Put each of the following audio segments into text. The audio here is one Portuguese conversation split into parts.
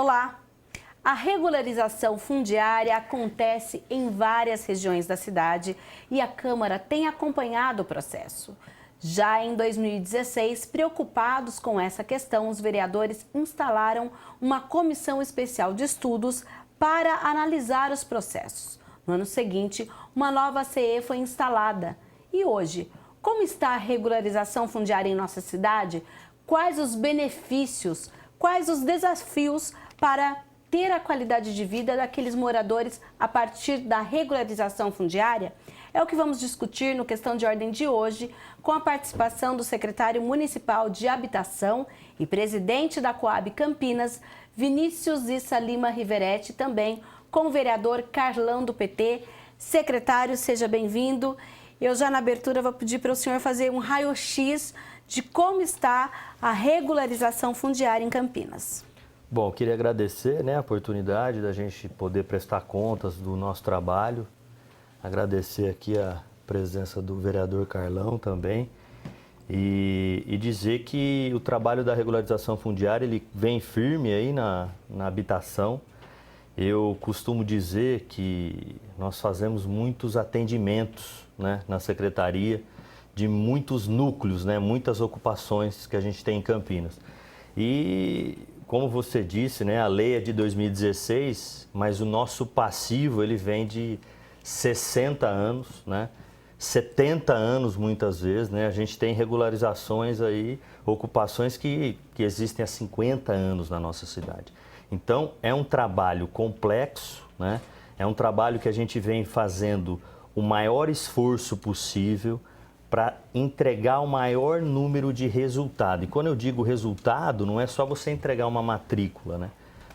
Olá! A regularização fundiária acontece em várias regiões da cidade e a Câmara tem acompanhado o processo. Já em 2016, preocupados com essa questão, os vereadores instalaram uma comissão especial de estudos para analisar os processos. No ano seguinte, uma nova CE foi instalada. E hoje, como está a regularização fundiária em nossa cidade? Quais os benefícios, quais os desafios para ter a qualidade de vida daqueles moradores a partir da regularização fundiária? É o que vamos discutir no Questão de Ordem de hoje, com a participação do secretário municipal de Habitação e presidente da Coab Campinas, Vinícius Issa Lima Riveretti, também com o vereador Carlão do PT. Secretário, seja bem-vindo. Eu já na abertura vou pedir para o senhor fazer um raio-x de como está a regularização fundiária em Campinas. Bom, queria agradecer, a oportunidade da gente poder prestar contas do nosso trabalho. Agradecer aqui a presença do vereador Carlão também. E dizer que o trabalho da regularização fundiária ele vem firme aí na habitação. Eu costumo dizer que nós fazemos muitos atendimentos, na secretaria, de muitos núcleos, muitas ocupações que a gente tem em Campinas. E, como você disse, a lei é de 2016, mas o nosso passivo ele vem de 60 anos, 70 anos muitas vezes, A gente tem regularizações aí, ocupações que existem há 50 anos na nossa cidade. Então, é um trabalho complexo, É um trabalho que a gente vem fazendo o maior esforço possível para entregar o maior número de resultado. E quando eu digo resultado, não é só você entregar uma matrícula,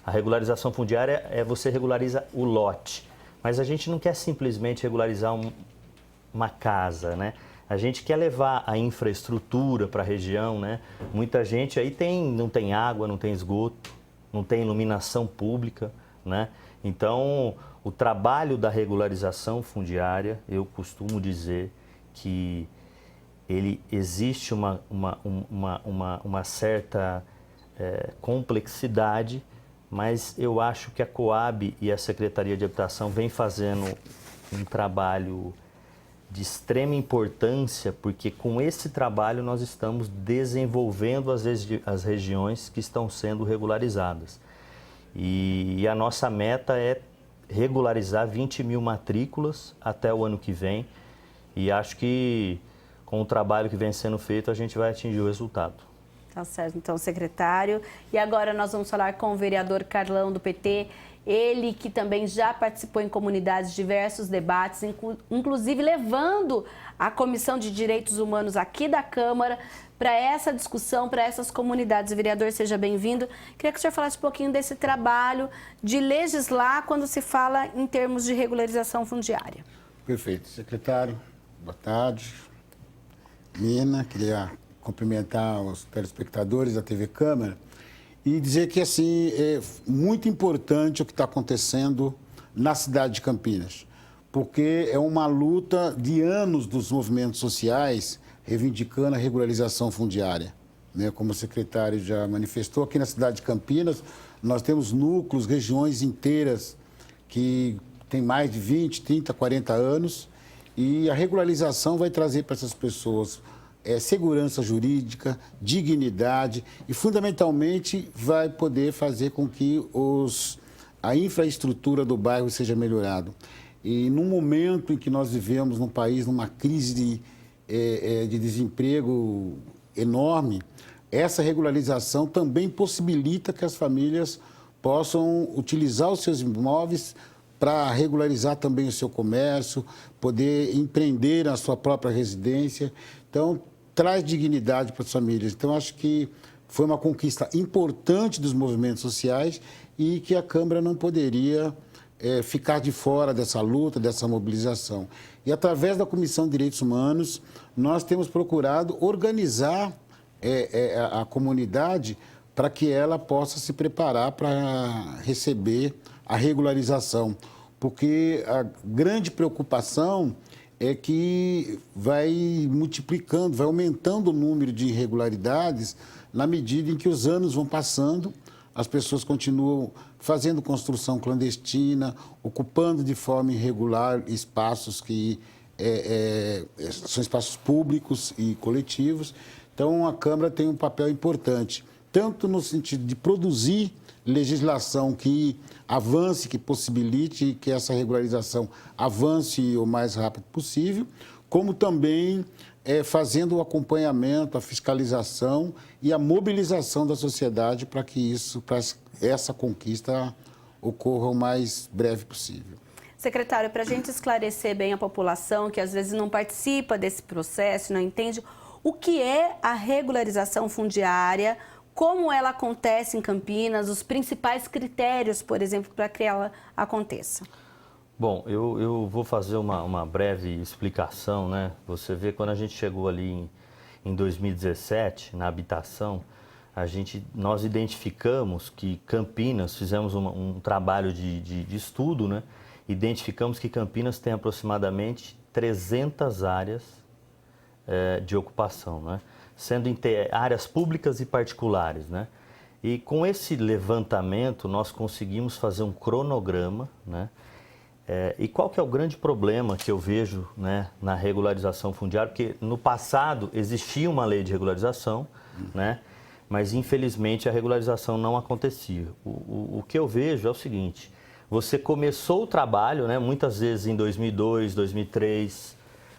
A regularização fundiária é você regulariza o lote. Mas a gente não quer simplesmente regularizar uma casa, A gente quer levar a infraestrutura para a região, Muita gente aí não tem água, não tem esgoto, não tem iluminação pública, Então, o trabalho da regularização fundiária, eu costumo dizer que existe uma certa complexidade, mas eu acho que a Coab e a Secretaria de Habitação vem fazendo um trabalho de extrema importância, porque com esse trabalho nós estamos desenvolvendo as regiões que estão sendo regularizadas. E a nossa meta é regularizar 20 mil matrículas até o ano que vem. E acho que com o trabalho que vem sendo feito a gente vai atingir o resultado. Tá certo, então, secretário. E agora nós vamos falar com o vereador Carlão do PT. Ele que também já participou em comunidades diversos debates, inclusive levando a Comissão de Direitos Humanos aqui da Câmara para essa discussão, para essas comunidades. Vereador, seja bem-vindo. Queria que o senhor falasse um pouquinho desse trabalho de legislar quando se fala em termos de regularização fundiária. Perfeito. Secretário, boa tarde. Nina, queria cumprimentar os telespectadores da TV Câmara e dizer que, assim, é muito importante o que está acontecendo na cidade de Campinas, porque é uma luta de anos dos movimentos sociais reivindicando a regularização fundiária. Como o secretário já manifestou, aqui na cidade de Campinas, nós temos núcleos, regiões inteiras que têm mais de 20, 30, 40 anos e a regularização vai trazer para essas pessoas segurança jurídica, dignidade e, fundamentalmente, vai poder fazer com que a infraestrutura do bairro seja melhorada. E num momento em que nós vivemos no país, numa crise de desemprego enorme, essa regularização também possibilita que as famílias possam utilizar os seus imóveis para regularizar também o seu comércio, poder empreender na sua própria residência. Então, traz dignidade para as famílias. Então, acho que foi uma conquista importante dos movimentos sociais e que a Câmara não poderia ficar de fora dessa luta, dessa mobilização. E, através da Comissão de Direitos Humanos, nós temos procurado organizar a comunidade para que ela possa se preparar para receber a regularização. Porque a grande preocupação é que vai multiplicando, vai aumentando o número de irregularidades na medida em que os anos vão passando, as pessoas continuam fazendo construção clandestina, ocupando de forma irregular espaços que são espaços públicos e coletivos. Então, a Câmara tem um papel importante, tanto no sentido de produzir legislação que avance, que possibilite que essa regularização avance o mais rápido possível, como também fazendo o acompanhamento, a fiscalização e a mobilização da sociedade para que essa conquista ocorra o mais breve possível. Secretário, para a gente esclarecer bem a população que às vezes não participa desse processo, não entende, o que é a regularização fundiária, como ela acontece em Campinas, os principais critérios, por exemplo, para que ela aconteça? Bom, eu vou fazer uma breve explicação, né? Você vê, quando a gente chegou ali em 2017, na habitação, nós identificamos que Campinas, fizemos um trabalho de estudo, né? Identificamos que Campinas tem aproximadamente 300 áreas de ocupação, né? Sendo áreas públicas e particulares, né? E com esse levantamento nós conseguimos fazer um cronograma, né? E qual que é o grande problema que eu vejo, né, na regularização fundiária? Porque no passado existia uma lei de regularização, né? Mas infelizmente a regularização não acontecia. O que eu vejo é o seguinte: você começou o trabalho, né, muitas vezes em 2002, 2003,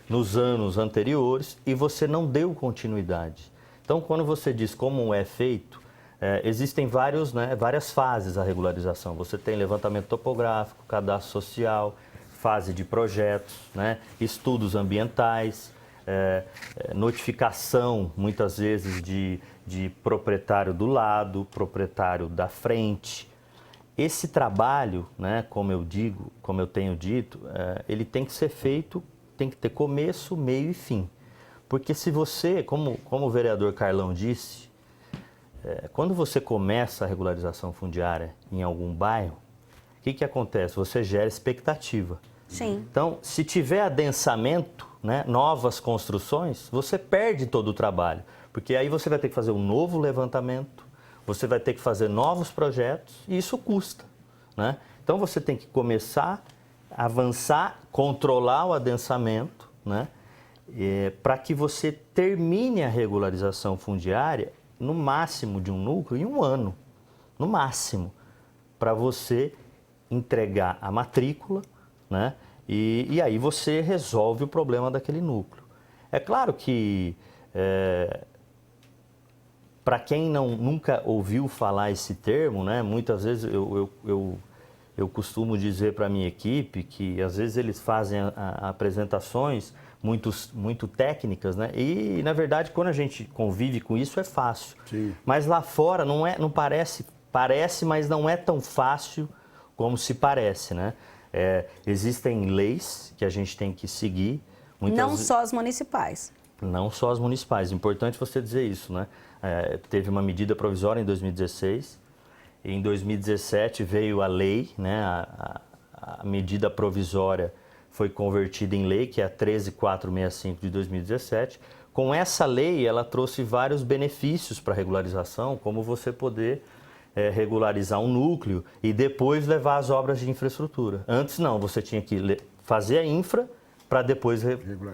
nos anos anteriores, e você não deu continuidade. Então, quando você diz como é feito, existem várias fases da regularização. Você tem levantamento topográfico, cadastro social, fase de projetos, né, estudos ambientais, notificação, muitas vezes, de proprietário do lado, proprietário da frente. Esse trabalho, né, como eu tenho dito, ele tem que ser feito, tem que ter começo, meio e fim. Porque se você, como o vereador Carlão disse, quando você começa a regularização fundiária em algum bairro, o que acontece? Você gera expectativa. Sim. Então, se tiver adensamento, né, novas construções, você perde todo o trabalho. Porque aí você vai ter que fazer um novo levantamento, você vai ter que fazer novos projetos e isso custa, né? Então, você tem que começar, avançar, controlar o adensamento, né, para que você termine a regularização fundiária no máximo de um núcleo em um ano, no máximo, para você entregar a matrícula, né? E aí você resolve o problema daquele núcleo. É claro que, para quem nunca ouviu falar esse termo, né, muitas vezes eu costumo dizer para a minha equipe que às vezes eles fazem apresentações muito técnicas, né? E, na verdade, quando a gente convive com isso, é fácil. Sim. Mas lá fora não parece, mas não é tão fácil como se parece, né? Existem leis que a gente tem que seguir. Não só as municipais. Não só as municipais. Importante você dizer isso, né? Teve uma medida provisória em 2016. Em 2017 veio a lei, né? A medida provisória foi convertida em lei, que é a 13465 de 2017. Com essa lei, ela trouxe vários benefícios para a regularização, como você poder regularizar um núcleo e depois levar as obras de infraestrutura. Antes não, você tinha que fazer a infra para depois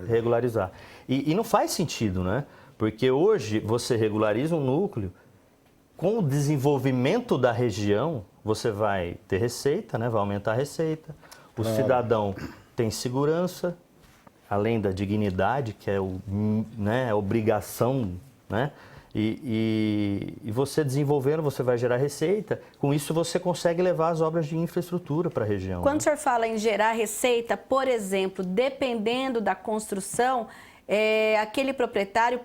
regularizar. E não faz sentido, né? Porque hoje você regulariza um núcleo, com o desenvolvimento da região, você vai ter receita, né? Vai aumentar a receita, o cidadão tem segurança, além da dignidade, que é a obrigação, né? E você desenvolvendo, você vai gerar receita, com isso você consegue levar as obras de infraestrutura para a região. Quando né? o senhor fala em gerar receita, por exemplo, dependendo da construção, aquele proprietário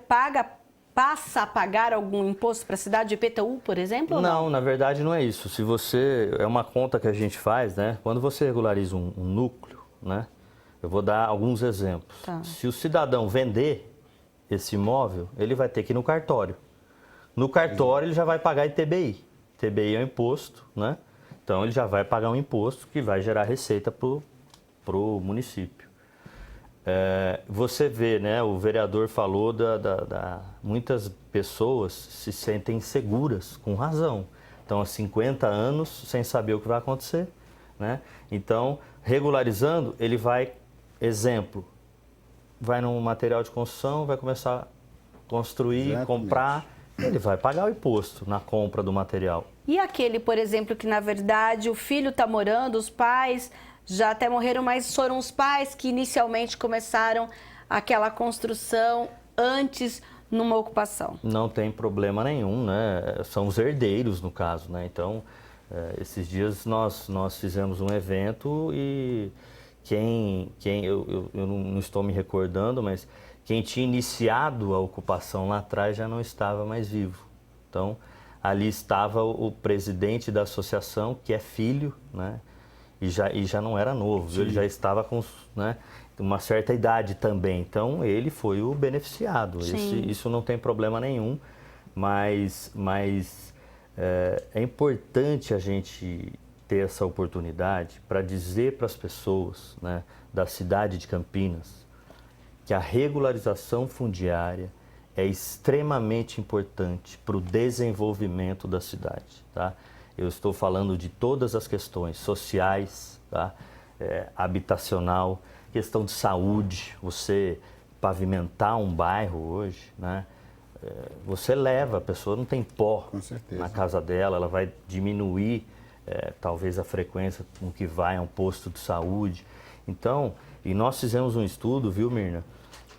passa a pagar algum imposto para a cidade de IPTU, por exemplo? Ou não, na verdade não é isso. Se você, é uma conta que a gente faz, né? Quando você regulariza um núcleo, né? Eu vou dar alguns exemplos. Tá. Se o cidadão vender esse imóvel, ele vai ter que ir no cartório. No cartório ele já vai pagar ITBI. ITBI é um imposto, né? Então ele já vai pagar um imposto que vai gerar receita para o município. Você vê, né? O vereador falou muitas pessoas se sentem inseguras, com razão. estão há 50 anos sem saber o que vai acontecer, né? Então, regularizando, ele vai, exemplo, vai num material de construção, vai começar a construir, Exatamente. comprar, ele vai pagar o imposto na compra do material. E aquele, por exemplo, que na verdade o filho está morando, os pais já até morreram, mas foram os pais que inicialmente começaram aquela construção antes numa ocupação. Não tem problema nenhum, né? São os herdeiros, no caso, né? Então, esses dias nós fizemos um evento e eu não estou me recordando, mas quem tinha iniciado a ocupação lá atrás já não estava mais vivo. Então, ali estava o presidente da associação, que é filho, né? E já não era novo, viu? Ele já estava com, né, uma certa idade também. Então, ele foi o beneficiado. Isso não tem problema nenhum, mas é importante a gente ter essa oportunidade para dizer para as pessoas, né, da cidade de Campinas que a regularização fundiária é extremamente importante para o desenvolvimento da cidade, tá? Eu estou falando de todas as questões sociais, tá? Habitacional, questão de saúde. Você pavimentar um bairro hoje, né? Você leva, a pessoa não tem pó na casa dela, ela vai diminuir talvez a frequência com que vai a um posto de saúde. Então, e nós fizemos um estudo, viu, Mirna,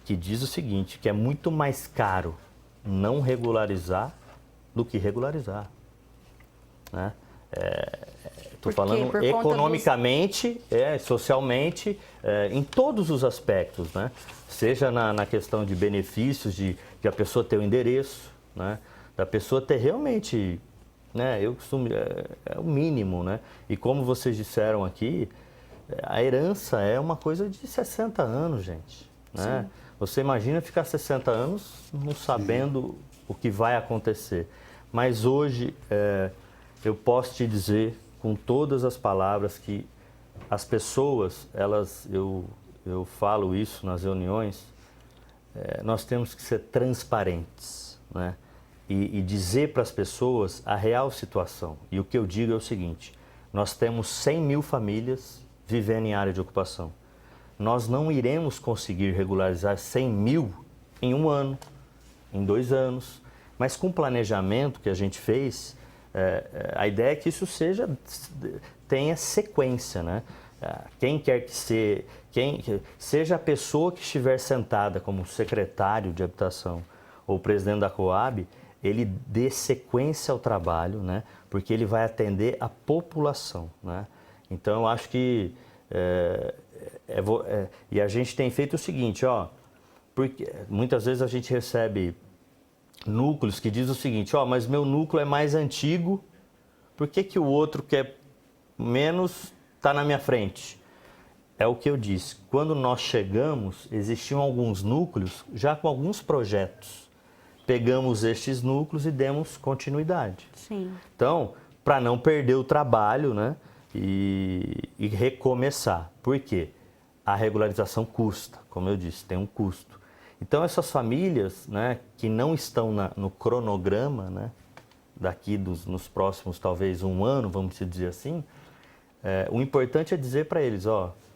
que diz o seguinte, que é muito mais caro não regularizar do que regularizar, né? Estou falando economicamente, socialmente, em todos os aspectos, né? Seja na questão de benefícios, de a pessoa ter o endereço, né? Da pessoa ter realmente, né? Eu costumo, é o mínimo, né? E como vocês disseram aqui, a herança é uma coisa de 60 anos, gente, né? Sim. Você imagina ficar 60 anos não sabendo o que vai acontecer. Mas hoje, eu posso te dizer com todas as palavras que as pessoas, eu falo isso nas reuniões, nós temos que ser transparentes, né? E dizer para as pessoas a real situação. E o que eu digo é o seguinte, nós temos 100 mil famílias vivendo em área de ocupação. Nós não iremos conseguir regularizar 100 mil em um ano, em 2 anos, mas com o planejamento que a gente fez, a ideia é que isso tenha sequência, né? Quem quer que seja a pessoa que estiver sentada como secretário de habitação ou presidente da Coab, ele dê sequência ao trabalho, né? Porque ele vai atender a população, né? Então, eu acho que e a gente tem feito o seguinte, porque muitas vezes a gente recebe núcleos que diz o seguinte, mas meu núcleo é mais antigo, por que o outro que é menos está na minha frente? É o que eu disse, quando nós chegamos, existiam alguns núcleos já com alguns projetos. Pegamos estes núcleos e demos continuidade. Sim. Então, para não perder o trabalho, né, e recomeçar. Por quê? A regularização custa, como eu disse, tem um custo. Então, essas famílias, né, que não estão no cronograma, né, daqui nos próximos, talvez, um ano, vamos dizer assim, o importante é dizer para eles,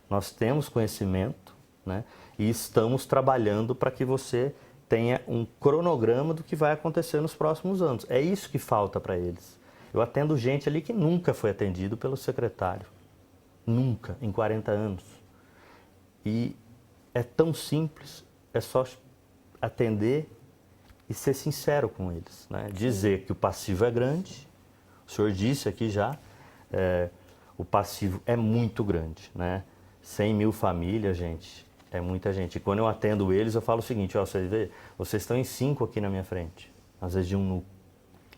nós temos conhecimento, né, e estamos trabalhando para que você tenha um cronograma do que vai acontecer nos próximos anos. É isso que falta para eles. Eu atendo gente ali que nunca foi atendido pelo secretário. Nunca, em 40 anos. E é tão simples, é só atender e ser sincero com eles, né? Dizer que o passivo é grande, o senhor disse aqui já, o passivo é muito grande, né? 100 mil famílias, gente, é muita gente. E quando eu atendo eles, eu falo o seguinte, vocês estão em 5 aqui na minha frente, às vezes de um núcleo,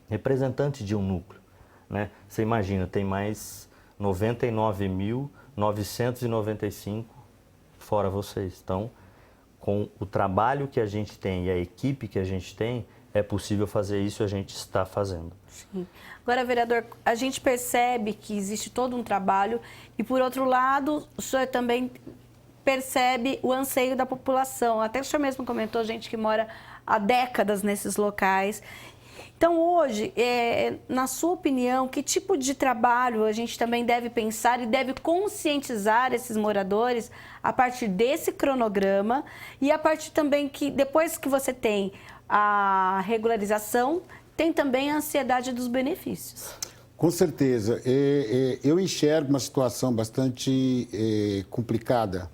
representante de um núcleo, né? Você imagina, tem mais 99.995 fora vocês. Então, com o trabalho que a gente tem e a equipe que a gente tem, é possível fazer isso e a gente está fazendo. Sim. Agora, vereador, a gente percebe que existe todo um trabalho e, por outro lado, o senhor também percebe o anseio da população. Até o senhor mesmo comentou, gente que mora há décadas nesses locais. Então, hoje, na sua opinião, que tipo de trabalho a gente também deve pensar e deve conscientizar esses moradores a partir desse cronograma e a partir também que, depois que você tem a regularização, tem também a ansiedade dos benefícios? Com certeza. Eu enxergo uma situação bastante complicada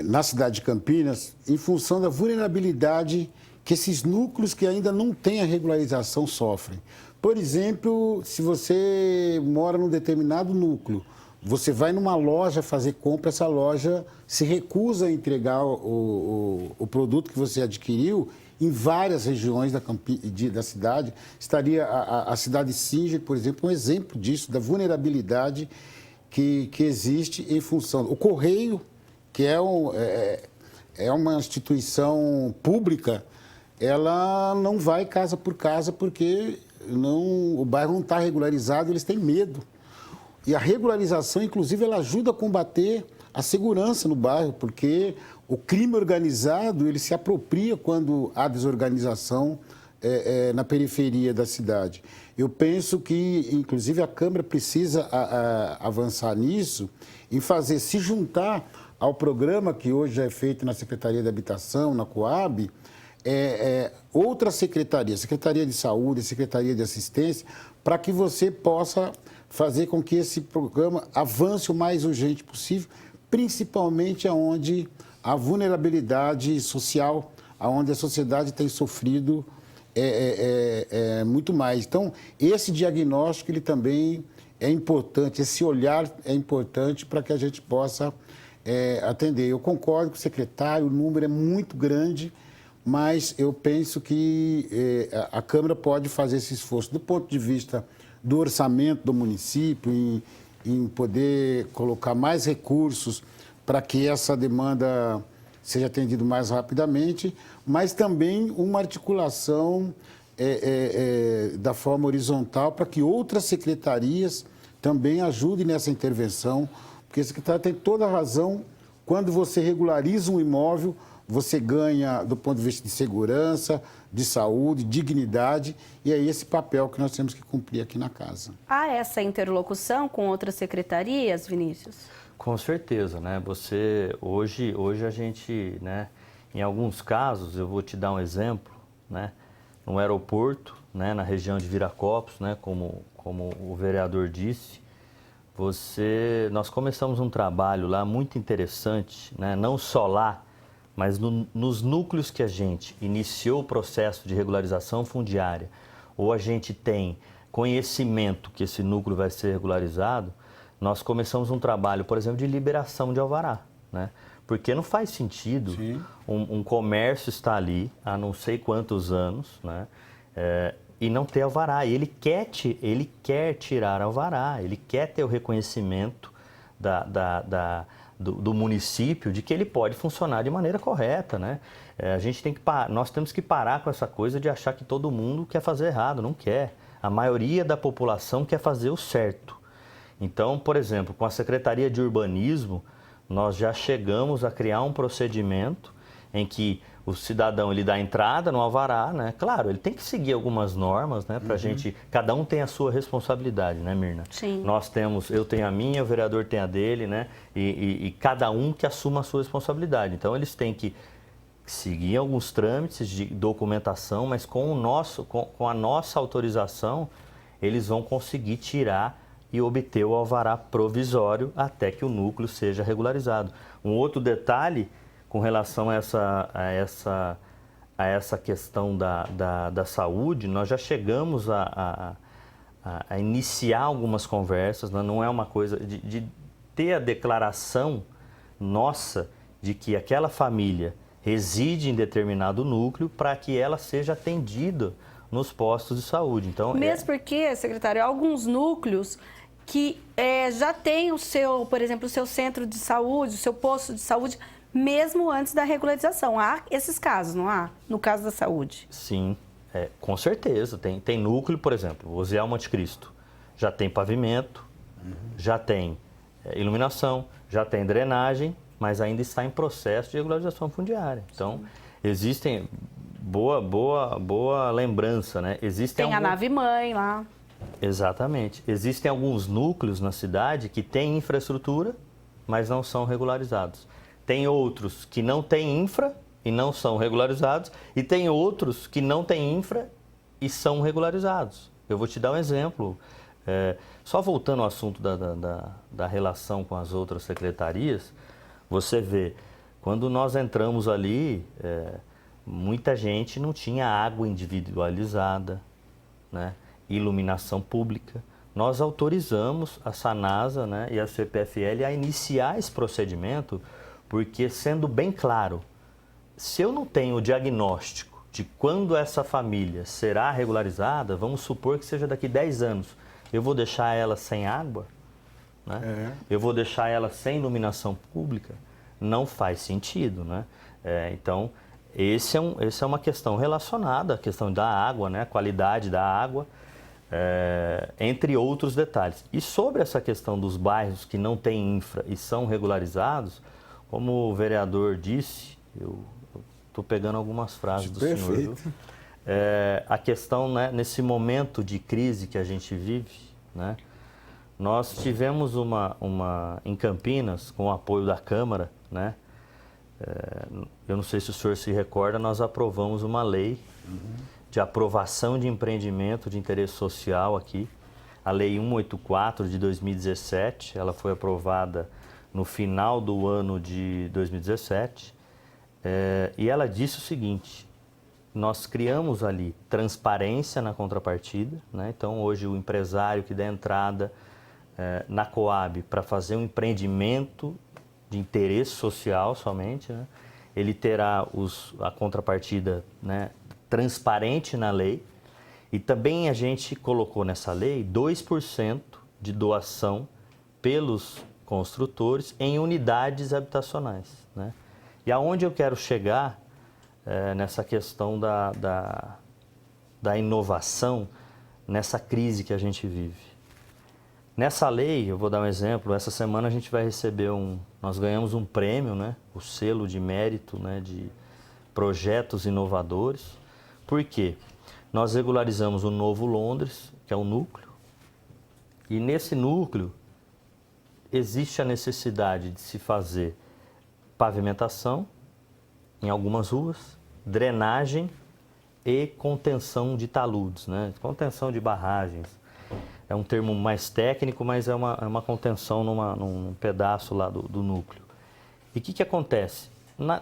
na cidade de Campinas em função da vulnerabilidade que esses núcleos que ainda não têm a regularização sofrem. Por exemplo, se você mora num determinado núcleo, você vai numa loja fazer compra, essa loja se recusa a entregar o produto que você adquiriu em várias regiões da cidade. Estaria a cidade de Singer, por exemplo, um exemplo disso, da vulnerabilidade que existe em função. O Correio, que é uma instituição pública, ela não vai casa por casa porque o bairro não está regularizado, eles têm medo. E a regularização, inclusive, ela ajuda a combater a segurança no bairro, porque o crime organizado ele se apropria quando há desorganização na periferia da cidade. Eu penso que, inclusive, a Câmara precisa avançar nisso, em se juntar ao programa que hoje já é feito na Secretaria de Habitação, na Coab, outras secretarias, Secretaria de Saúde, Secretaria de Assistência, para que você possa fazer com que esse programa avance o mais urgente possível, principalmente onde a vulnerabilidade social, onde a sociedade tem sofrido muito mais. Então, esse diagnóstico ele também é importante, esse olhar é importante para que a gente possa atender. Eu concordo com o secretário, o número é muito grande, mas eu penso que a Câmara pode fazer esse esforço do ponto de vista do orçamento do município, em poder colocar mais recursos para que essa demanda seja atendida mais rapidamente, mas também uma articulação da forma horizontal para que outras secretarias também ajudem nessa intervenção, porque a secretária tem toda a razão, quando você regulariza um imóvel, você ganha do ponto de vista de segurança, de saúde, dignidade, e é esse papel que nós temos que cumprir aqui na casa. Há essa interlocução com outras secretarias, Vinícius? Com certeza, né? Hoje a gente, né, em alguns casos, eu vou te dar um exemplo, né? No aeroporto, né, na região de Viracopos, né, como o vereador disse, nós começamos um trabalho lá muito interessante, né? Não só lá, mas nos núcleos que a gente iniciou o processo de regularização fundiária, ou a gente tem conhecimento que esse núcleo vai ser regularizado, nós começamos um trabalho, por exemplo, de liberação de alvará, né? Porque não faz sentido um comércio estar ali há não sei quantos anos, né? E não ter alvará. E ele quer tirar alvará, ele quer ter o reconhecimento do município de que ele pode funcionar de maneira correta, né? Nós temos que parar com essa coisa de achar que todo mundo quer fazer errado, não quer. A maioria da população quer fazer o certo. Então, por exemplo, com a Secretaria de Urbanismo, nós já chegamos a criar um procedimento em que o cidadão ele dá entrada no alvará, né? Claro, ele tem que seguir algumas normas, né? Pra gente, cada um tem a sua responsabilidade, né, Mirna? Sim. Eu tenho a minha, o vereador tem a dele, né? E cada um que assuma a sua responsabilidade. Então, eles têm que seguir alguns trâmites de documentação, mas com a nossa autorização, eles vão conseguir tirar e obter o alvará provisório até que o núcleo seja regularizado. Um outro detalhe com relação a essa questão da saúde, nós já chegamos a iniciar algumas conversas, né? Não é uma coisa de ter a declaração nossa de que aquela família reside em determinado núcleo para que ela seja atendida nos postos de saúde. Então, mesmo porque, secretário, alguns núcleos que já tem por exemplo, o seu centro de saúde, o seu posto de saúde, mesmo antes da regularização. Há esses casos, não há? No caso da saúde. Sim, com certeza. Tem núcleo, por exemplo, o Osiel Monte Cristo. Já tem pavimento, já tem iluminação, já tem drenagem, mas ainda está em processo de regularização fundiária. Então, existem boa lembrança, né? Tem a nave-mãe lá. Exatamente. Existem alguns núcleos na cidade que têm infraestrutura, mas não são regularizados. Tem outros que não têm infra e não são regularizados, e tem outros que não têm infra e são regularizados. Eu vou te dar um exemplo. Só voltando ao assunto da relação com as outras secretarias, você vê, quando nós entramos ali, muita gente não tinha água individualizada, né? Iluminação pública. Nós autorizamos a Sanasa, né, e a CPFL a iniciar esse procedimento, porque, sendo bem claro, se eu não tenho o diagnóstico de quando essa família será regularizada, vamos supor que seja daqui 10 anos, eu vou deixar ela sem água, né? Eu vou deixar ela sem iluminação pública? Não faz sentido, né? Então, essa é uma questão relacionada à questão da água, né? A qualidade da água, entre outros detalhes. E sobre essa questão dos bairros que não têm infra e são regularizados, como o vereador disse, eu estou pegando algumas frases do senhor, viu? A questão, né, nesse momento de crise que a gente vive, né, nós tivemos em Campinas, com o apoio da Câmara, né, eu não sei se o senhor se recorda, nós aprovamos uma lei de aprovação de empreendimento de interesse social aqui, a Lei 184 de 2017, ela foi aprovada no final do ano de 2017, e ela disse o seguinte: nós criamos ali transparência na contrapartida, né? Então hoje o empresário que der entrada na Coab para fazer um empreendimento de interesse social somente, né, ele terá a contrapartida, né, transparente na lei, e também a gente colocou nessa lei 2% de doação pelos construtores em unidades habitacionais, né? E aonde eu quero chegar nessa questão da inovação, nessa crise que a gente vive. Nessa lei, eu vou dar um exemplo, essa semana a gente vai receber nós ganhamos um prêmio, né, o selo de mérito, né, de projetos inovadores. Por quê? Nós regularizamos o Novo Londres, que é um núcleo, e nesse núcleo existe a necessidade de se fazer pavimentação em algumas ruas, drenagem e contenção de taludes, né? Contenção de barragens. É um termo mais técnico, mas é uma contenção num pedaço lá do núcleo. E o que acontece?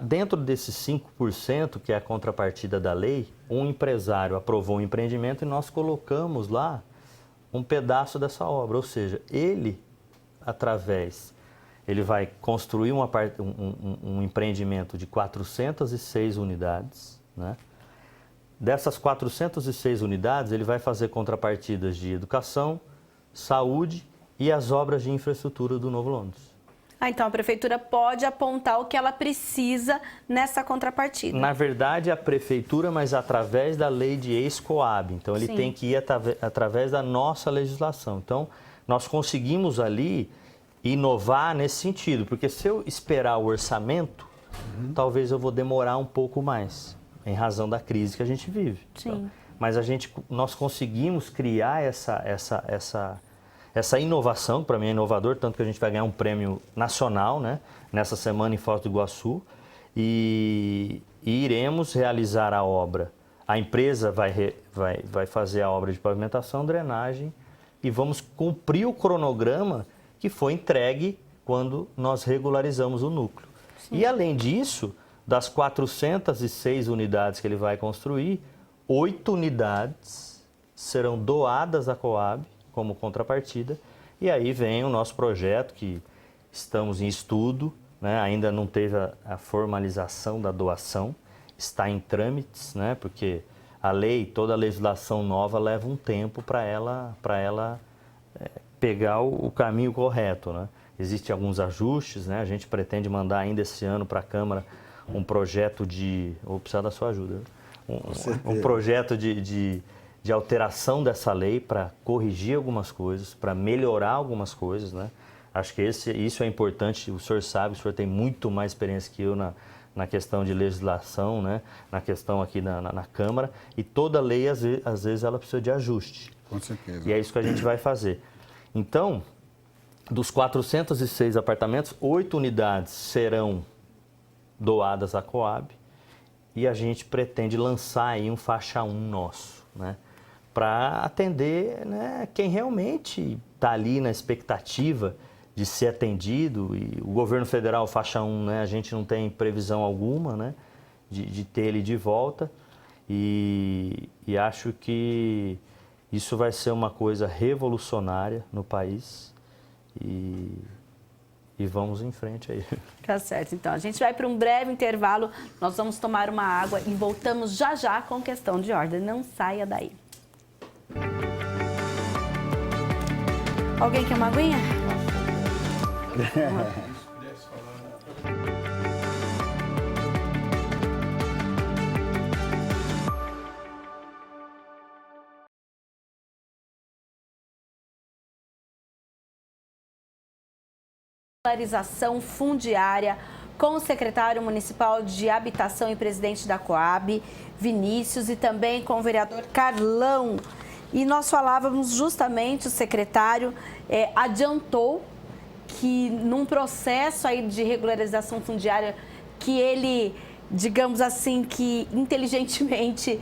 Dentro desses 5%, que é a contrapartida da lei, um empresário aprovou um empreendimento e nós colocamos lá um pedaço dessa obra. Ou seja, ele vai construir um empreendimento de 406 unidades, né? Dessas 406 unidades, ele vai fazer contrapartidas de educação, saúde e as obras de infraestrutura do Novo Londres. Então a prefeitura pode apontar o que ela precisa nessa contrapartida. Na verdade, a prefeitura, mas através da lei de ex-Coab. Então ele tem que ir através da nossa legislação. Então nós conseguimos ali inovar nesse sentido, porque se eu esperar o orçamento, talvez eu vou demorar um pouco mais, em razão da crise que a gente vive. Sim. Então, mas nós conseguimos criar essa inovação, que para mim é inovador, tanto que a gente vai ganhar um prêmio nacional, né, nessa semana em Foz do Iguaçu, e iremos realizar a obra. A empresa vai fazer a obra de pavimentação, drenagem, e vamos cumprir o cronograma que foi entregue quando nós regularizamos o núcleo. Sim. E além disso, das 406 unidades que ele vai construir, 8 unidades serão doadas à Coab como contrapartida. E aí vem o nosso projeto, que estamos em estudo, né? Ainda não teve a formalização da doação, está em trâmites, né? Porque toda a legislação nova leva um tempo para ela pegar o caminho correto, né? Existem alguns ajustes, né? A gente pretende mandar ainda esse ano para a Câmara um projeto vou precisar da sua ajuda, um projeto de alteração dessa lei para corrigir algumas coisas, para melhorar algumas coisas, né? Acho que isso é importante, o senhor sabe, o senhor tem muito mais experiência que eu na questão de legislação, né? Na questão aqui na Câmara, e toda lei, às vezes, ela precisa de ajuste. Com certeza. E é isso que a gente vai fazer. Então, dos 406 apartamentos, 8 unidades serão doadas à Coab, e a gente pretende lançar aí um faixa 1 nosso, né? Para atender, né, quem realmente está ali na expectativa de ser atendido. E o governo federal, faixa 1, né, a gente não tem previsão alguma, né, de ter ele de volta. E acho que isso vai ser uma coisa revolucionária no país. E vamos em frente aí. Tá certo, então. A gente vai para um breve intervalo, nós vamos tomar uma água e voltamos já já com questão de ordem. Não saia daí. Alguém quer uma aguinha? Regularização fundiária com o secretário municipal de Habitação e presidente da Coab, Vinícius, e também com o vereador Carlão. E nós falávamos justamente, o secretário adiantou que num processo aí de regularização fundiária que ele, digamos assim, que inteligentemente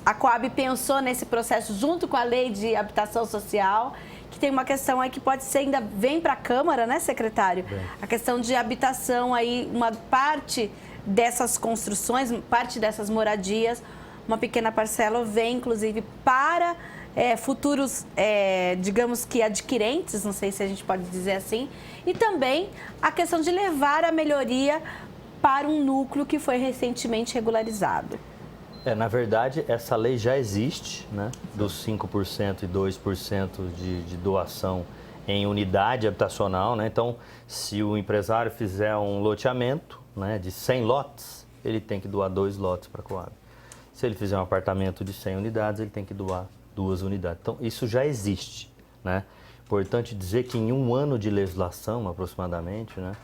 a Coab pensou nesse processo junto com a lei de habitação social, que tem uma questão aí que pode ser, ainda vem para a Câmara, né, secretário? Bem. A questão de habitação aí, uma parte dessas construções, parte dessas moradias, uma pequena parcela vem, inclusive, para futuros, digamos que adquirentes, não sei se a gente pode dizer assim, e também a questão de levar a melhoria para um núcleo que foi recentemente regularizado. Na verdade, essa lei já existe, né? Dos 5% e 2% de doação em unidade habitacional, né? Então, se o empresário fizer um loteamento, né, de 100 lotes, ele tem que doar 2 lotes para a Coab. Se ele fizer um apartamento de 100 unidades, ele tem que doar 2 unidades. Então, isso já existe, né? Importante dizer que em um ano de legislação, aproximadamente, né,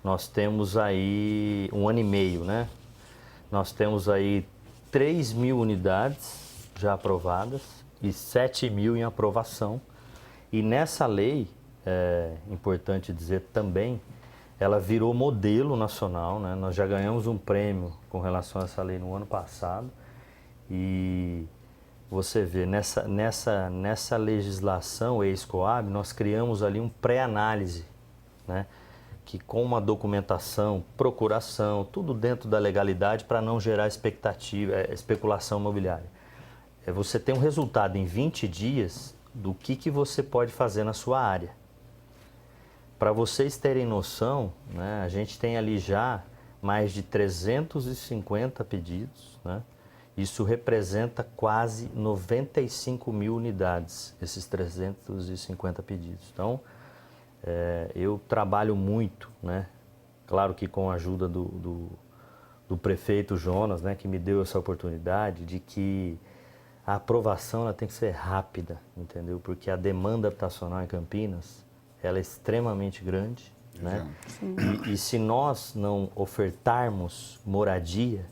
nós temos aí 1 ano e meio, né? Nós temos aí 3.000 unidades já aprovadas e 7.000 em aprovação. E nessa lei, é importante dizer também, ela virou modelo nacional, né? Nós já ganhamos um prêmio com relação a essa lei no ano passado. E você vê, nessa legislação ex-Coab, nós criamos ali um pré-análise, né? Que com uma documentação, procuração, tudo dentro da legalidade para não gerar especulação imobiliária. Você tem um resultado em 20 dias do que você pode fazer na sua área. Para vocês terem noção, né, a gente tem ali já mais de 350 pedidos, né? Isso representa quase 95.000 unidades, esses 350 pedidos. Então, eu trabalho muito, né? Claro que com a ajuda do prefeito Jonas, né, que me deu essa oportunidade de que a aprovação ela tem que ser rápida, entendeu? Porque a demanda habitacional em Campinas ela é extremamente grande, né? E se nós não ofertarmos moradia,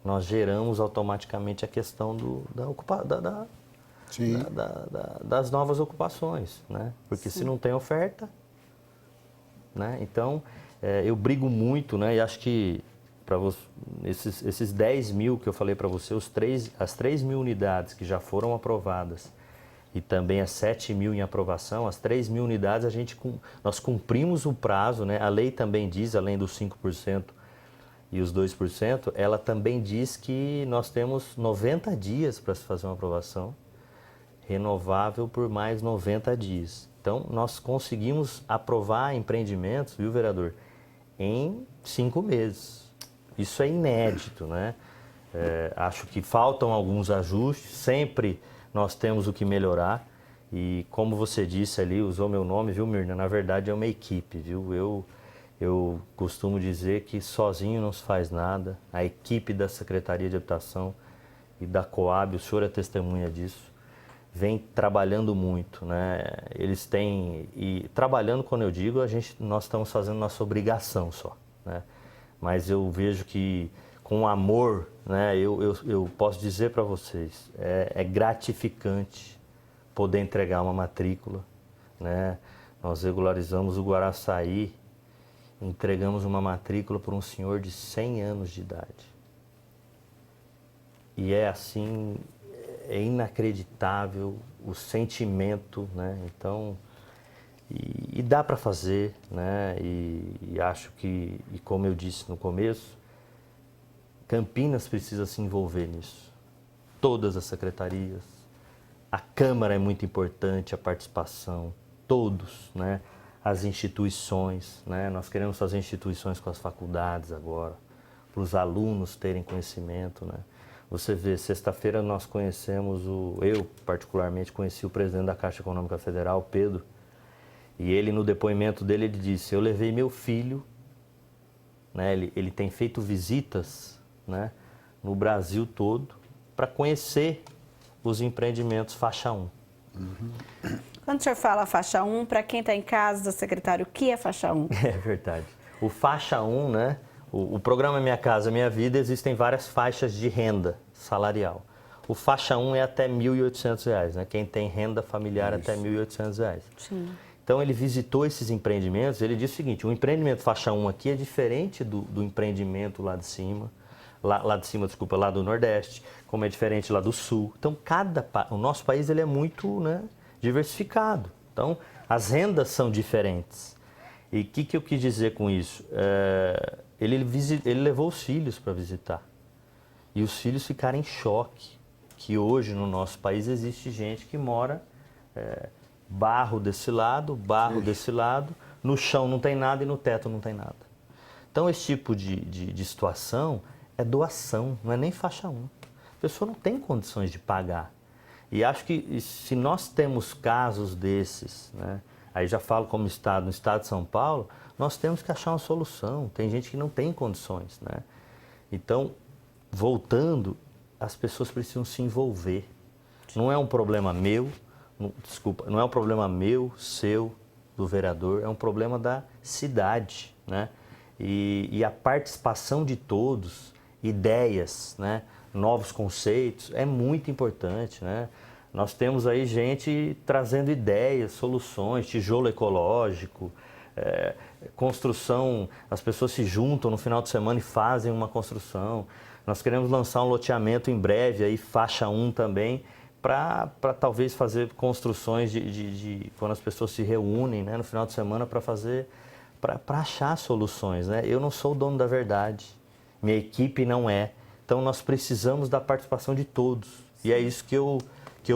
nós geramos automaticamente a questão das novas ocupações, né? Porque Sim. Se não tem oferta, né? Então, eu brigo muito, né? E acho que para esses 10.000 que eu falei para você, as 3.000 unidades que já foram aprovadas e também as 7.000 em aprovação, as 3.000 unidades nós cumprimos o prazo, né? A lei também diz, além dos 5% e os 2%, ela também diz que nós temos 90 dias para se fazer uma aprovação, renovável por mais 90 dias. Então, nós conseguimos aprovar empreendimentos, viu, vereador, em 5 meses. Isso é inédito, né? Acho que faltam alguns ajustes, sempre nós temos o que melhorar. E como você disse ali, usou meu nome, viu, Mirna? Na verdade é uma equipe, viu? Eu costumo dizer que sozinho não se faz nada. A equipe da Secretaria de Habitação e da Coab, o senhor é testemunha disso, vem trabalhando muito, né? Eles têm, e trabalhando, quando eu digo, nós estamos fazendo nossa obrigação só, né? mas eu vejo que com amor, né, eu posso dizer para vocês, é gratificante poder entregar uma matrícula, né? Nós regularizamos o Guaraçaí, entregamos uma matrícula para um senhor de 100 anos de idade. E é assim, é inacreditável o sentimento, né? Então, e dá para fazer, né? E acho que, e como eu disse no começo, Campinas precisa se envolver nisso. Todas as secretarias, a Câmara é muito importante, a participação, todos, né? As instituições, né? Nós queremos fazer instituições com as faculdades agora, para os alunos terem conhecimento, né? Você vê, sexta-feira nós conhecemos, eu particularmente conheci o presidente da Caixa Econômica Federal, Pedro, e ele no depoimento dele, ele disse, eu levei meu filho, né? Ele tem feito visitas, né, no Brasil todo, para conhecer os empreendimentos faixa 1. Quando o senhor fala faixa 1, para quem está em casa, secretário, o que é faixa 1? É verdade. O faixa 1, né, o programa Minha Casa Minha Vida, existem várias faixas de renda salarial. O faixa 1 é até R$ 1.800, né? Quem tem renda familiar até R$ 1.800. Sim. Então ele visitou esses empreendimentos, ele disse o seguinte, o empreendimento faixa 1 aqui é diferente do empreendimento lá de cima, lá do Nordeste, como é diferente lá do Sul. Então o nosso país ele é muito, né, diversificado. Então as rendas são diferentes. E o que eu quis dizer com isso? Ele levou os filhos para visitar. E os filhos ficaram em choque que hoje no nosso país existe gente que mora barro desse lado, desse lado, no chão não tem nada e no teto não tem nada. Então esse tipo de situação é doação, não é nem faixa 1. A pessoa não tem condições de pagar. E acho que se nós temos casos desses, né, aí já falo como Estado, no Estado de São Paulo, nós temos que achar uma solução. Tem gente que não tem condições, né? Então, voltando, as pessoas precisam se envolver. Não é um problema meu, não é um problema meu, seu, do vereador, é um problema da cidade, né? E a participação de todos, ideias, né, novos conceitos, é muito importante, né? Nós temos aí gente trazendo ideias, soluções, tijolo ecológico, construção, as pessoas se juntam no final de semana e fazem uma construção. Nós queremos lançar um loteamento em breve, aí faixa 1 também, para talvez fazer construções de quando as pessoas se reúnem, né, no final de semana para fazer, para achar soluções, né? Eu não sou o dono da verdade, minha equipe não é. Então nós precisamos da participação de todos. E é isso que eu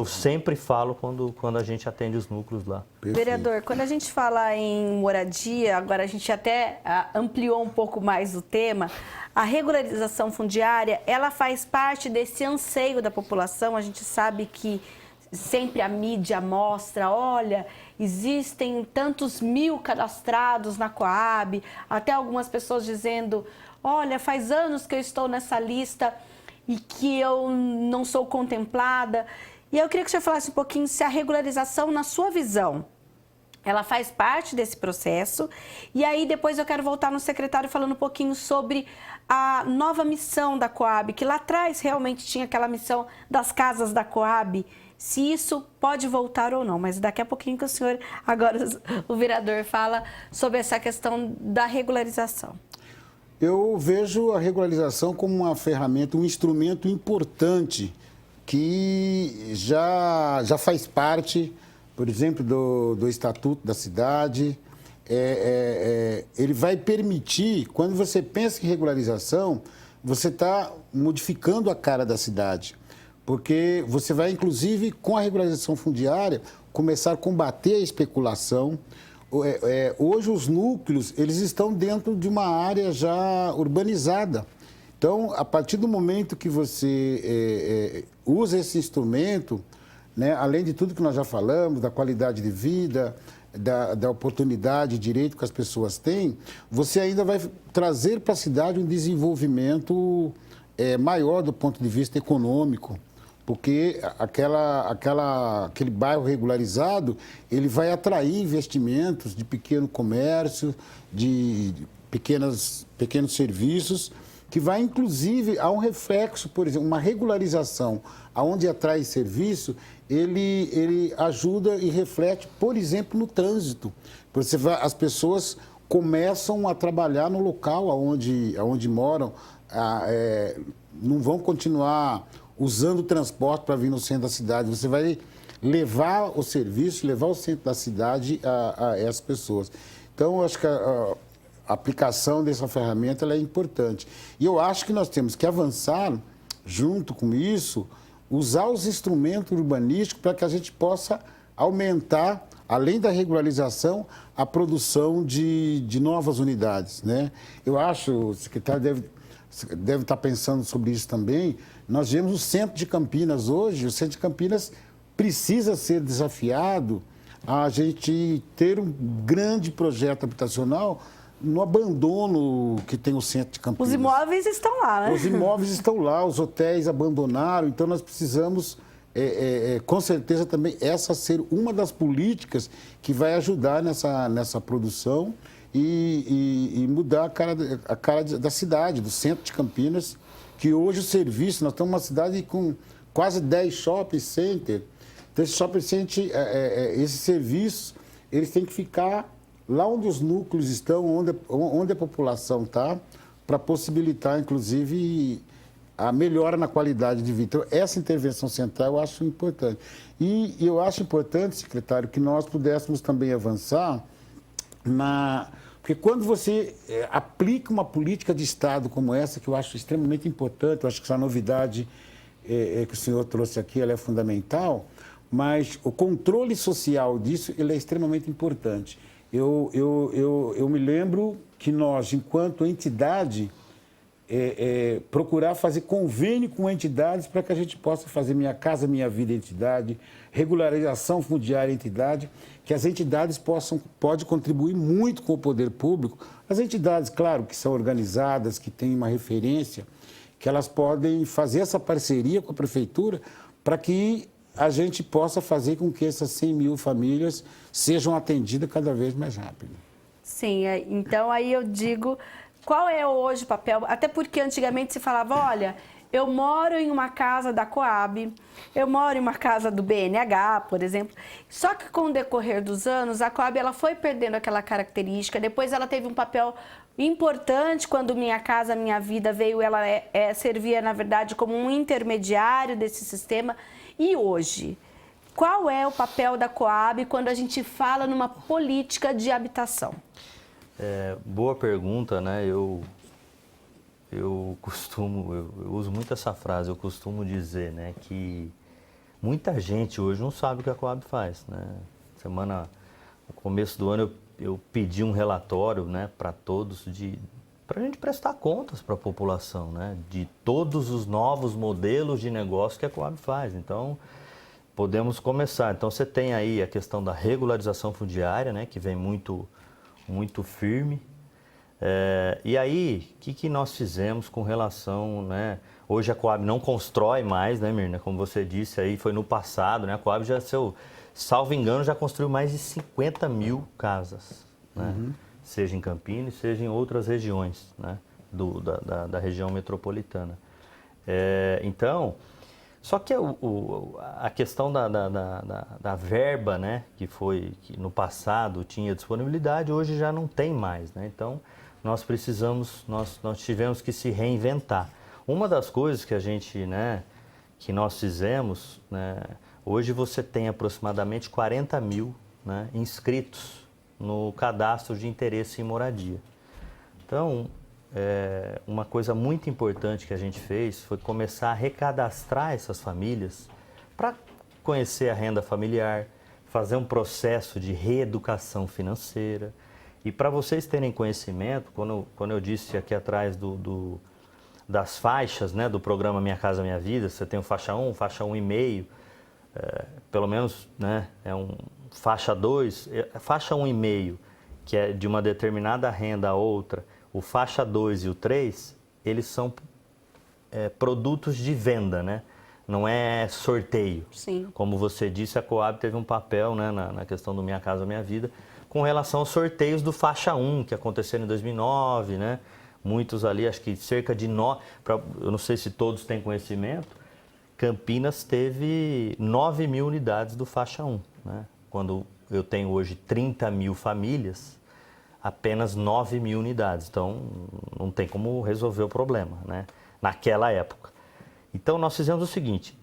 sempre falo quando a gente atende os núcleos lá. Perfeito. Vereador, quando a gente fala em moradia, agora a gente até ampliou um pouco mais o tema, a regularização fundiária, ela faz parte desse anseio da população. A gente sabe que sempre a mídia mostra, olha, existem tantos mil cadastrados na Coab, até algumas pessoas dizendo, olha, faz anos que eu estou nessa lista e que eu não sou contemplada. E eu queria que o senhor falasse um pouquinho se a regularização, na sua visão, ela faz parte desse processo. E aí depois eu quero voltar no secretário falando um pouquinho sobre a nova missão da Coab, que lá atrás realmente tinha aquela missão das casas da Coab, se isso pode voltar ou não. Mas daqui a pouquinho que o senhor, agora o vereador, fala sobre essa questão da regularização. Eu vejo a regularização como uma ferramenta, um instrumento importante que já faz parte, por exemplo, do Estatuto da Cidade. Ele vai permitir, quando você pensa em regularização, você está modificando a cara da cidade. Porque você vai, inclusive, com a regularização fundiária, começar a combater a especulação. Hoje os núcleos, eles estão dentro de uma área já urbanizada. Então, a partir do momento que você usa esse instrumento, né, além de tudo que nós já falamos, da qualidade de vida, da oportunidade, direito que as pessoas têm, você ainda vai trazer para a cidade um desenvolvimento maior do ponto de vista econômico. Porque aquele bairro regularizado, ele vai atrair investimentos de pequeno comércio, de pequenos serviços, que vai, inclusive, a um reflexo, por exemplo, uma regularização, aonde atrai serviço, ele ajuda e reflete, por exemplo, no trânsito. As pessoas começam a trabalhar no local onde moram, não vão continuar usando o transporte para vir no centro da cidade. Você vai levar o serviço, levar o centro da cidade a essas pessoas. Então, eu acho que a aplicação dessa ferramenta ela é importante. E eu acho que nós temos que avançar, junto com isso, usar os instrumentos urbanísticos para que a gente possa aumentar, além da regularização, a produção de novas unidades, né? Eu acho, o secretário deve estar pensando sobre isso também. Nós vemos o centro de Campinas hoje, o centro de Campinas precisa ser desafiado a gente ter um grande projeto habitacional no abandono que tem o centro de Campinas. Os imóveis estão lá, né? Os imóveis estão lá, os hotéis abandonaram, então nós precisamos, com certeza também, essa ser uma das políticas que vai ajudar nessa produção e mudar a cara da cidade, do centro de Campinas, que hoje o serviço, nós estamos numa cidade com quase 10 shopping centers, então esse shopping center, esses serviços, eles têm que ficar lá onde os núcleos estão, onde a população está, para possibilitar, inclusive, a melhora na qualidade de vida. Então, essa intervenção central eu acho importante. E eu acho importante, secretário, que nós pudéssemos também avançar porque quando você aplica uma política de Estado como essa, que eu acho extremamente importante, eu acho que essa novidade que o senhor trouxe aqui ela é fundamental, mas o controle social disso ele é extremamente importante. Eu me lembro que nós, enquanto entidade, procurar fazer convênio com entidades para que a gente possa fazer Minha Casa Minha Vida entidade, regularização fundiária entidade, que as entidades podem contribuir muito com o poder público. As entidades, claro, que são organizadas, que têm uma referência, que elas podem fazer essa parceria com a prefeitura para que a gente possa fazer com que essas 100 mil famílias sejam atendidas cada vez mais rápido. Sim, então aí eu digo, qual é hoje o papel? Até porque antigamente se falava, olha, eu moro em uma casa da Coab, eu moro em uma casa do BNH, por exemplo. Só que com o decorrer dos anos, a Coab ela foi perdendo aquela característica, depois ela teve um papel importante quando Minha Casa Minha Vida veio, ela servia, na verdade, como um intermediário desse sistema. E hoje, qual é o papel da Coab quando a gente fala numa política de habitação? Boa pergunta, né? Eu uso muito essa frase, eu costumo dizer, né, que muita gente hoje não sabe o que a Coab faz, né? No começo do ano, eu pedi um relatório, né, para todos, para a gente prestar contas para a população, né, de todos os novos modelos de negócio que a Coab faz. Então, podemos começar. Então, você tem aí a questão da regularização fundiária, né, que vem muito firme. E aí, o que nós fizemos com relação, né? Hoje a Coab não constrói mais, né, Mirna? Como você disse aí, foi no passado, né? A Coab já, salvo engano, já construiu mais de 50 mil casas, né? Seja em Campinas, seja em outras regiões, né? Da região metropolitana. Então, só que a questão da verba, né? Que no passado tinha disponibilidade, hoje já não tem mais, né? Então, nós tivemos que se reinventar. Uma das coisas que que nós fizemos, né, hoje você tem aproximadamente 40 mil, né, inscritos no cadastro de interesse em moradia. Então, uma coisa muito importante que a gente fez foi começar a recadastrar essas famílias para conhecer a renda familiar, fazer um processo de reeducação financeira. E para vocês terem conhecimento, quando eu disse aqui atrás das faixas, né, do programa Minha Casa Minha Vida, você tem o faixa 1, faixa 1,5, pelo menos, né, faixa 2, faixa 1,5, que é de uma determinada renda a outra, o faixa 2 e o 3, eles são produtos de venda, né? não é sorteio. Sim. Como você disse, a Coab teve um papel, né, na questão do Minha Casa Minha Vida, com relação aos sorteios do Faixa 1, que aconteceram em 2009, né? Muitos ali, acho que cerca de eu não sei se todos têm conhecimento, Campinas teve 9 mil unidades do Faixa 1, né? Quando eu tenho hoje 30 mil famílias, apenas 9 mil unidades. Então, não tem como resolver o problema, né? Naquela época. Então, nós fizemos o seguinte.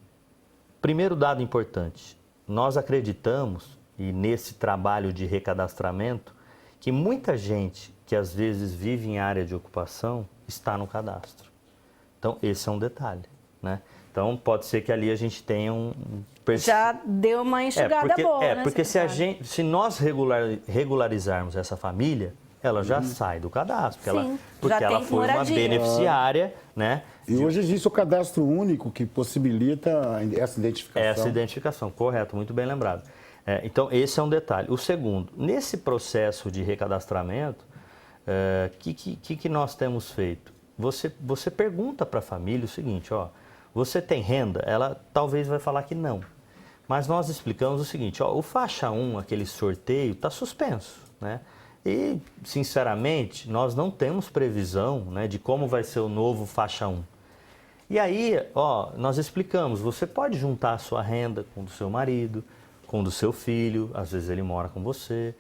Primeiro dado importante. Nós acreditamos, e nesse trabalho de recadastramento, que muita gente que às vezes vive em área de ocupação está no cadastro. Então, esse é um detalhe, né? Então, pode ser que ali a gente tenha Já deu uma enxugada boa, né? Porque se nós regularizarmos essa família, ela já sai do cadastro, porque ela foi uma beneficiária, né? E hoje existe o cadastro único que possibilita essa identificação. Essa identificação, correto, muito bem lembrado. Então, esse é um detalhe. O segundo, nesse processo de recadastramento, que nós temos feito? Você pergunta para a família o seguinte, ó, você tem renda? Ela talvez vai falar que não. Mas nós explicamos o seguinte, ó, o Faixa 1, aquele sorteio, está suspenso, né? E, sinceramente, nós não temos previsão, né, de como vai ser o novo Faixa 1. E aí, ó, nós explicamos, você pode juntar a sua renda com o do seu marido, com o do seu filho, às vezes ele mora com você.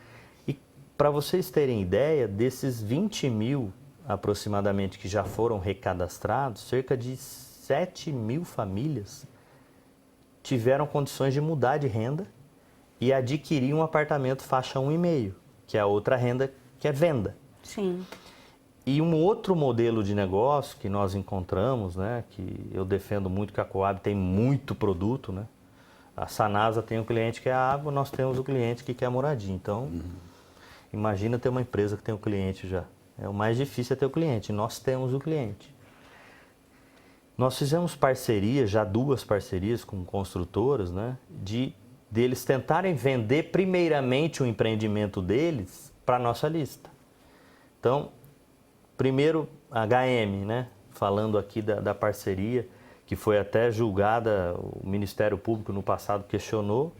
E para vocês terem ideia, desses 20 mil aproximadamente que já foram recadastrados, cerca de 7 mil famílias tiveram condições de mudar de renda e adquirir um apartamento faixa 1,5, que é a outra renda que é venda. Sim. E um outro modelo de negócio que nós encontramos, né, que eu defendo muito, que a Coab tem muito produto, né? A Sanasa tem um cliente que é a água, nós temos o cliente que quer a moradia. Então, imagina ter uma empresa que tem o cliente já. O mais difícil é ter o cliente, nós temos o cliente. Nós fizemos parcerias, já 2 parcerias com construtoras, né, deles tentarem vender primeiramente o empreendimento deles para a nossa lista. Então, primeiro, a HM, né, falando aqui da parceria, que foi até julgada, o Ministério Público no passado questionou,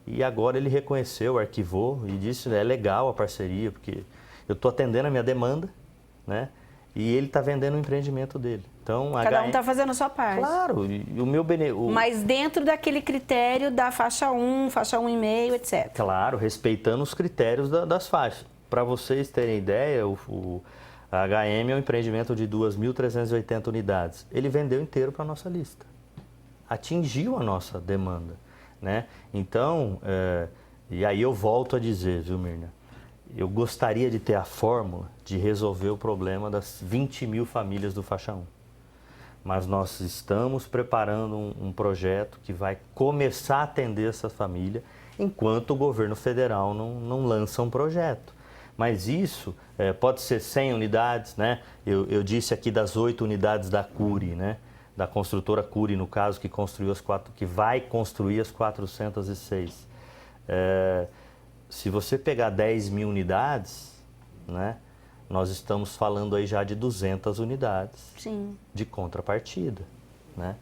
e agora ele reconheceu, arquivou e disse, é legal a parceria, porque eu estou atendendo a minha demanda, né, e ele está vendendo o empreendimento dele. Então, cada um está fazendo a sua parte. Claro, e o meu Mas dentro daquele critério da faixa 1, faixa 1,5, etc. Claro, respeitando os critérios das faixas. Para vocês terem ideia, a HM é um empreendimento de 2.380 unidades. Ele vendeu inteiro para a nossa lista. Atingiu a nossa demanda, né? Então, e aí eu volto a dizer, viu, Mirna? Eu gostaria de ter a fórmula de resolver o problema das 20 mil famílias do Faixa 1. Mas nós estamos preparando um projeto que vai começar a atender essa família enquanto o governo federal não lança um projeto. Mas isso pode ser 100 unidades, né? Eu disse aqui das 8 unidades da Cury, né? Da construtora Cury, no caso, que vai construir as 406. Se você pegar 10 mil unidades, né? Nós estamos falando aí já de 200 unidades. Sim. De contrapartida, né?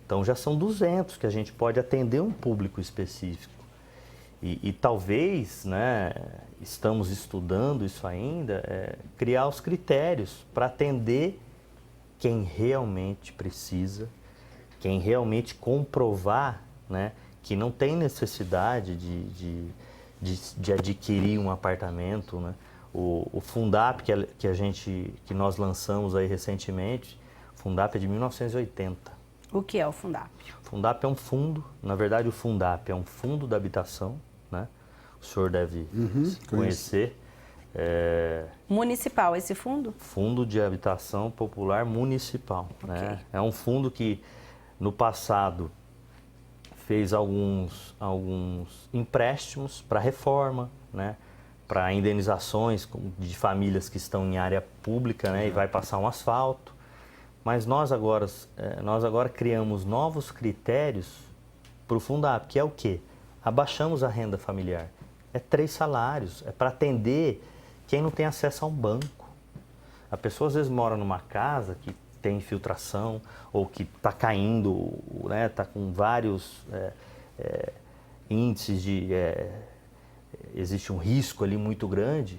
Então já são 200 que a gente pode atender um público específico. E talvez, né, estamos estudando isso ainda, criar os critérios para atender quem realmente precisa, quem realmente comprovar, né, que não tem necessidade de adquirir um apartamento, né? O Fundap que nós lançamos aí recentemente, o Fundap é de 1980. O que é o Fundap? O Fundap é um fundo, na verdade o Fundap é um fundo da habitação, né? O senhor deve conhecer. Municipal, esse fundo? Fundo de Habitação Popular Municipal. Okay. Né? É um fundo que no passado fez alguns empréstimos para reforma, né? Para indenizações de famílias que estão em área pública, né? E vai passar um asfalto. Mas nós agora criamos novos critérios para o Fundap, que é o quê? Abaixamos a renda familiar. É 3 salários, é para atender quem não tem acesso a um banco. A pessoa às vezes mora numa casa que tem infiltração ou que está caindo, né, está com vários índices de... existe um risco ali muito grande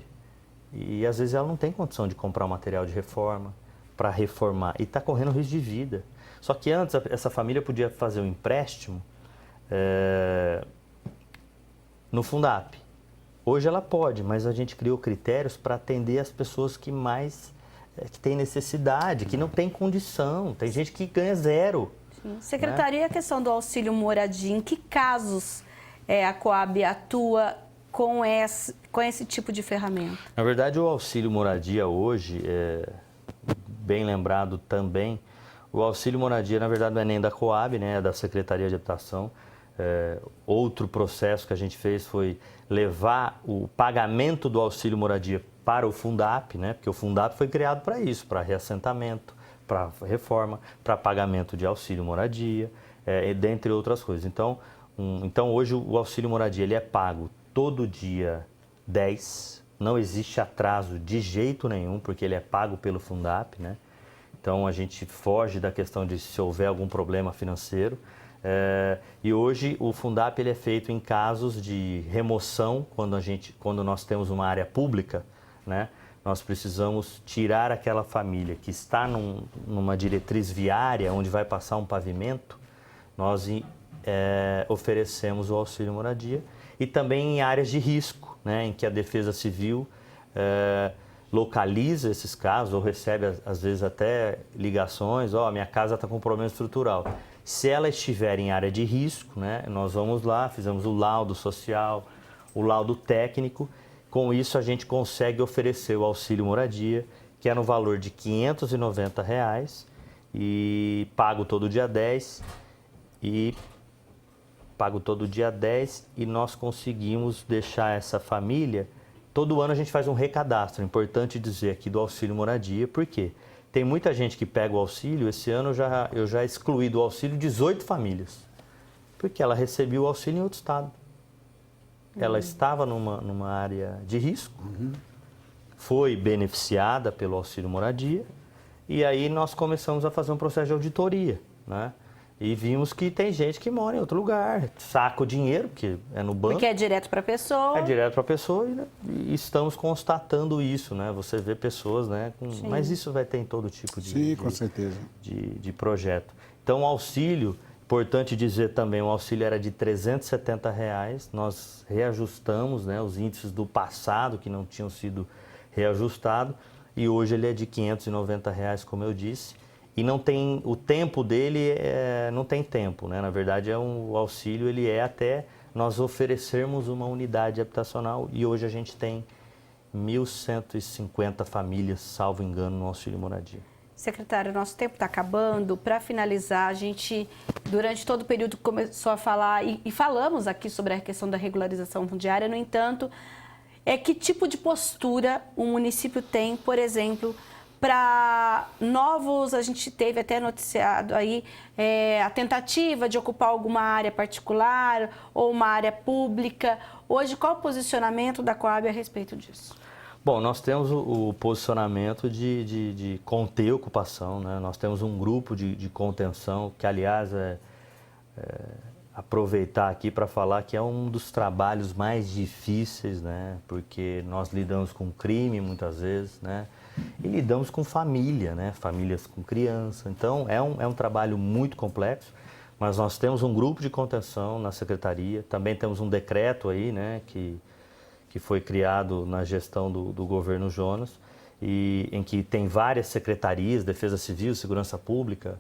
e às vezes ela não tem condição de comprar um material de reforma para reformar e está correndo risco de vida. Só que antes essa família podia fazer um empréstimo no Fundap. Hoje ela pode, mas a gente criou critérios para atender as pessoas que mais que têm necessidade, que não tem condição. Tem gente que ganha zero. Sim. Secretaria, a questão do auxílio moradia, em que casos a Coab atua com esse tipo de ferramenta? Na verdade, o auxílio moradia hoje, bem lembrado também, o auxílio moradia, na verdade, não é nem da Coab, né, é da Secretaria de Habitação. Outro processo que a gente fez foi levar o pagamento do auxílio moradia para o Fundap, né? Porque o Fundap foi criado para isso, para reassentamento, para reforma, para pagamento de auxílio moradia, dentre outras coisas. Então hoje o auxílio moradia ele é pago todo dia 10, não existe atraso de jeito nenhum, porque ele é pago pelo Fundap, né? Então a gente foge da questão de se houver algum problema financeiro. E hoje o Fundap ele é feito em casos de remoção, quando nós temos uma área pública, né, nós precisamos tirar aquela família que está numa diretriz viária, onde vai passar um pavimento, nós oferecemos o auxílio moradia. E também em áreas de risco, né, em que a Defesa Civil localiza esses casos ou recebe às vezes até ligações, minha casa está com problema estrutural. Se ela estiver em área de risco, né, nós vamos lá, fizemos o laudo social, o laudo técnico. Com isso, a gente consegue oferecer o auxílio moradia, que é no valor de R$ 590 e pago todo dia 10. E nós conseguimos deixar essa família... Todo ano a gente faz um recadastro, é importante dizer aqui do auxílio moradia, por quê? Tem muita gente que pega o auxílio, esse ano eu já excluí do auxílio 18 famílias, porque ela recebeu o auxílio em outro estado. Ela estava numa área de risco, foi beneficiada pelo auxílio moradia, e aí nós começamos a fazer um processo de auditoria, né? E vimos que tem gente que mora em outro lugar, saca o dinheiro, que é no banco. Porque é direto para a pessoa. É direto para a pessoa e estamos constatando isso, né? Você vê pessoas, né? Mas isso vai ter em todo tipo com certeza. de projeto. Então, o auxílio, importante dizer também, o auxílio era de R$ 370, nós reajustamos, né, os índices do passado que não tinham sido reajustados e hoje ele é de R$ 590, como eu disse. E não tem, o tempo dele não tem tempo, né? Na verdade, o auxílio ele é até nós oferecermos uma unidade habitacional e hoje a gente tem 1.150 famílias, salvo engano, no auxílio moradia. Secretário, nosso tempo está acabando. Para finalizar, a gente, durante todo o período, começou a falar e falamos aqui sobre a questão da regularização fundiária. No entanto, que tipo de postura o município tem, por exemplo, para novos, a gente teve até noticiado aí a tentativa de ocupar alguma área particular ou uma área pública. Hoje, qual o posicionamento da Coab a respeito disso? Bom, nós temos o posicionamento de conter a ocupação, né? Nós temos um grupo de contenção, que aliás aproveitar aqui para falar que é um dos trabalhos mais difíceis, né? Porque nós lidamos com crime muitas vezes, né? E lidamos com família, né? Famílias com criança. Então, é um trabalho muito complexo, mas nós temos um grupo de contenção na Secretaria, também temos um decreto aí, né? Que foi criado na gestão do governo Jonas, e em que tem várias secretarias, Defesa Civil, Segurança Pública,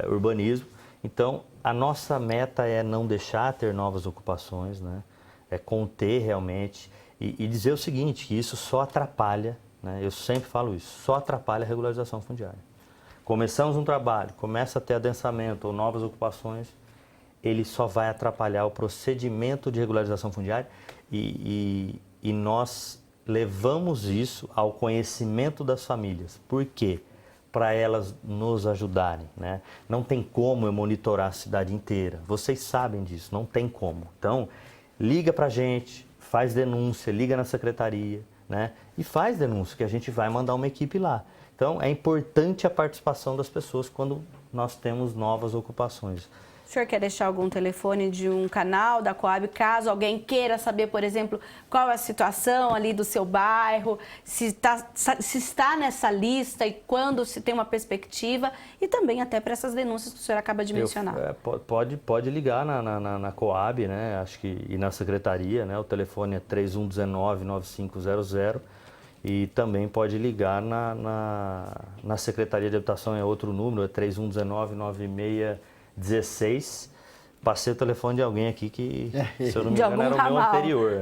Urbanismo. Então, a nossa meta é não deixar ter novas ocupações, né? É conter realmente e dizer o seguinte, que isso só atrapalha, né? Eu sempre falo isso, só atrapalha a regularização fundiária. Começamos um trabalho, começa a ter adensamento ou novas ocupações, ele só vai atrapalhar o procedimento de regularização fundiária e nós levamos isso ao conhecimento das famílias. Por quê? Para elas nos ajudarem, né? Não tem como eu monitorar a cidade inteira. Vocês sabem disso, não tem como. Então, liga para a gente, faz denúncia, liga na secretaria, né? E faz denúncia, que a gente vai mandar uma equipe lá. Então, é importante a participação das pessoas quando nós temos novas ocupações. O senhor quer deixar algum telefone de um canal da Coab, caso alguém queira saber, por exemplo, qual é a situação ali do seu bairro, se está nessa lista e quando se tem uma perspectiva, e também até para essas denúncias que o senhor acaba de mencionar. Pode ligar na Coab, né? Acho que, e na secretaria, né? O telefone é 3119-9500 e também pode ligar na Secretaria de Habitação, é outro número, é 3119-9616. Passei o telefone de alguém aqui que, se eu não me engano, era o meu anterior.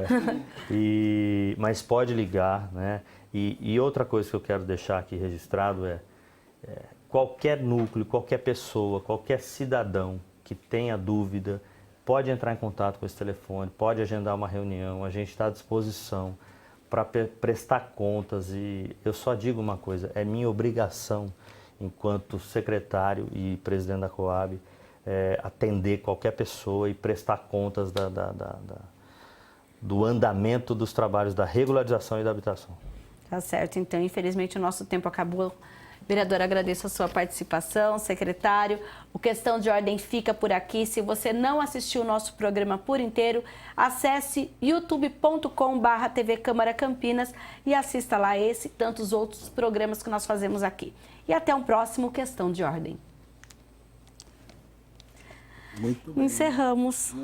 Mas pode ligar, né? E outra coisa que eu quero deixar aqui registrado é qualquer núcleo, qualquer pessoa, qualquer cidadão que tenha dúvida, pode entrar em contato com esse telefone, pode agendar uma reunião, a gente está à disposição para prestar contas. E eu só digo uma coisa, é minha obrigação, enquanto secretário e presidente da Coab, atender qualquer pessoa e prestar contas do andamento dos trabalhos da regularização e da habitação. Tá certo, então, infelizmente o nosso tempo acabou. Vereador, agradeço a sua participação, secretário. O Questão de Ordem fica por aqui. Se você não assistiu o nosso programa por inteiro, acesse youtube.com/TV Câmara Campinas e assista lá esse e tantos outros programas que nós fazemos aqui. E até um próximo Questão de Ordem. Muito bem. Encerramos.